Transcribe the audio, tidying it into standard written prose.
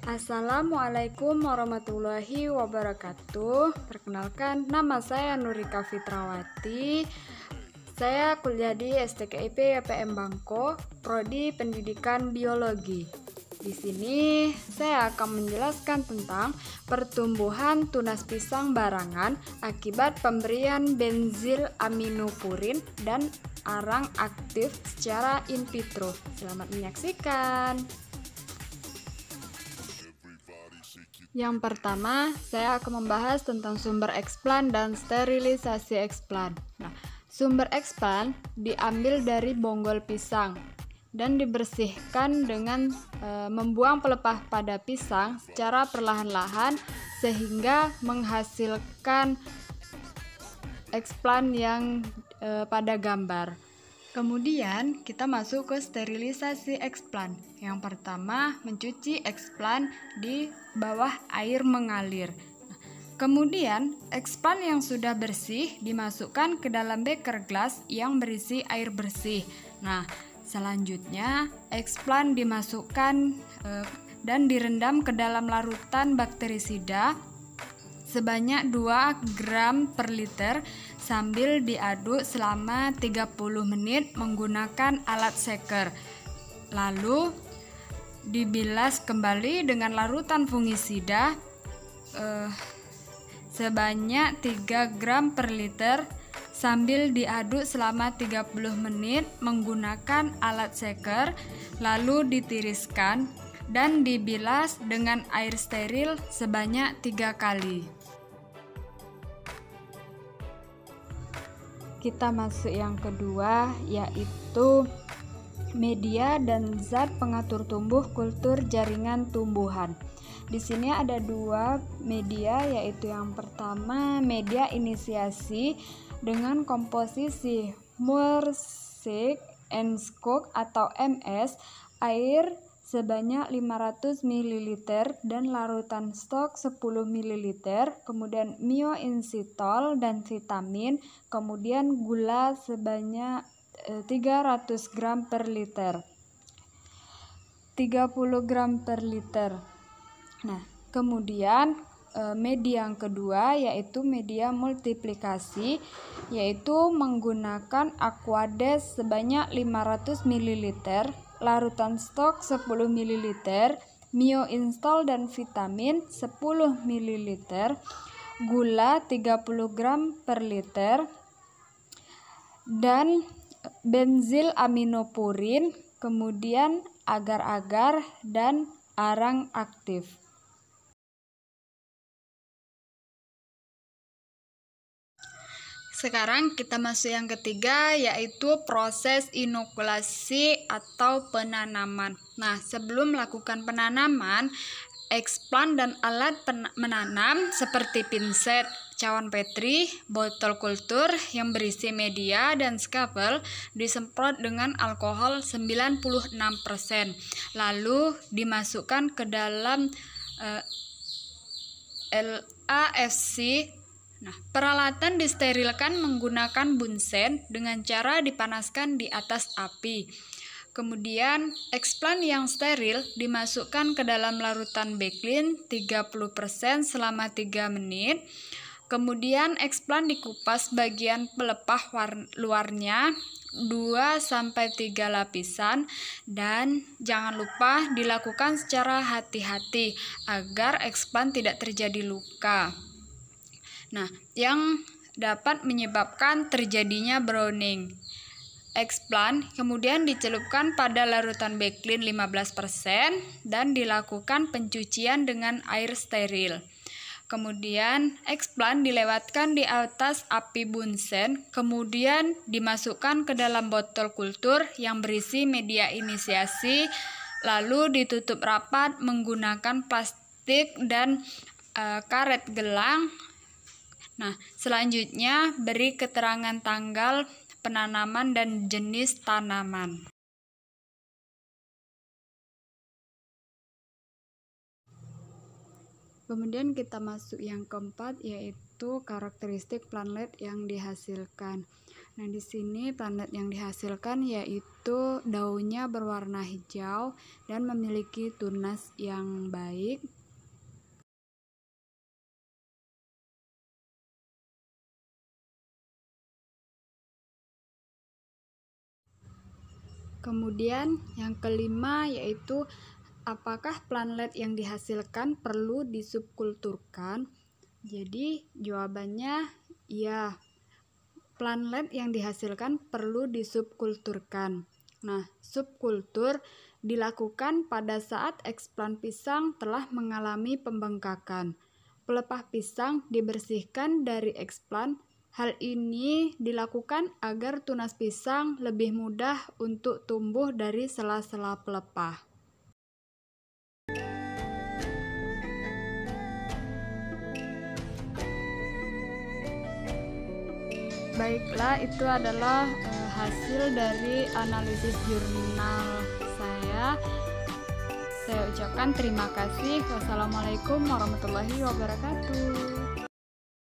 Assalamualaikum warahmatullahi wabarakatuh. Perkenalkan, nama saya Nurika Fitrawati. Saya kuliah di STKIP YPM Bangko, Prodi Pendidikan Biologi. Di sini saya akan menjelaskan tentang pertumbuhan tunas pisang barangan akibat pemberian benzil aminopurin dan arang aktif secara in vitro. Selamat menyaksikan. Yang pertama, saya akan membahas tentang sumber eksplan dan sterilisasi eksplan. Nah, sumber eksplan diambil dari bonggol pisang dan dibersihkan dengan membuang pelepah pada pisang secara perlahan-lahan sehingga menghasilkan eksplan yang pada gambar. Kemudian kita masuk ke sterilisasi eksplan. Yang pertama, mencuci eksplan di bawah air mengalir. Kemudian, eksplan yang sudah bersih dimasukkan ke dalam beker gelas yang berisi air bersih. Nah, selanjutnya eksplan dimasukkan dan direndam ke dalam larutan bakterisida sebanyak 2 gram per liter sambil diaduk selama 30 menit menggunakan alat shaker. Lalu dibilas kembali dengan larutan fungisida sebanyak 3 gram per liter sambil diaduk selama 30 menit menggunakan alat shaker, lalu ditiriskan dan dibilas dengan air steril sebanyak 3 kali. Kita masuk yang kedua, yaitu media dan zat pengatur tumbuh kultur jaringan tumbuhan. Di sini ada 2 media, yaitu yang pertama media inisiasi dengan komposisi Murszek and Schoch atau MS, air sebanyak 500 ml dan larutan stok 10 ml, kemudian myoinsitol dan vitamin, kemudian gula sebanyak 300 gram per liter, 30 gram per liter. Nah, kemudian media yang kedua yaitu media multiplikasi, yaitu menggunakan Aquades sebanyak 500 ml, larutan stok 10 ml, myoinsitol dan vitamin 10 ml, gula 30 gram per liter, dan benzil aminopurin, kemudian agar-agar dan arang aktif. Sekarang kita masuk yang ketiga, yaitu proses inokulasi atau penanaman. Nah, sebelum melakukan penanaman, eksplan dan alat menanam seperti pinset, cawan petri, botol kultur yang berisi media dan skapel disemprot dengan alkohol 96%, lalu dimasukkan ke dalam LAFC. Nah, peralatan disterilkan menggunakan bunsen dengan cara dipanaskan di atas api. Kemudian, eksplan yang steril dimasukkan ke dalam larutan backlin 30% selama 3 menit. Kemudian, eksplan dikupas bagian pelepah luarnya 2-3 lapisan, dan jangan lupa dilakukan secara hati-hati agar eksplan tidak terjadi luka. Nah, yang dapat menyebabkan terjadinya browning. Eksplan kemudian dicelupkan pada larutan backlin 15% dan dilakukan pencucian dengan air steril. Kemudian eksplan dilewatkan di atas api bunsen, kemudian dimasukkan ke dalam botol kultur yang berisi media inisiasi, lalu ditutup rapat menggunakan plastik dan karet gelang. Nah, selanjutnya beri keterangan tanggal penanaman dan jenis tanaman. Kemudian kita masuk yang keempat, yaitu karakteristik plantlet yang dihasilkan. Nah, di sini planet yang dihasilkan yaitu daunnya berwarna hijau dan memiliki tunas yang baik. Kemudian yang kelima yaitu apakah planet yang dihasilkan perlu disubkulturkan? Jadi jawabannya ya, planet yang dihasilkan perlu disubkulturkan. Nah, subkultur dilakukan pada saat eksplan pisang telah mengalami pembengkakan. Pelepah pisang dibersihkan dari eksplan. Hal ini dilakukan agar tunas pisang lebih mudah untuk tumbuh dari sela-sela pelepah. Baiklah, itu adalah hasil dari analisis jurnal saya. Saya ucapkan terima kasih. Wassalamualaikum warahmatullahi wabarakatuh.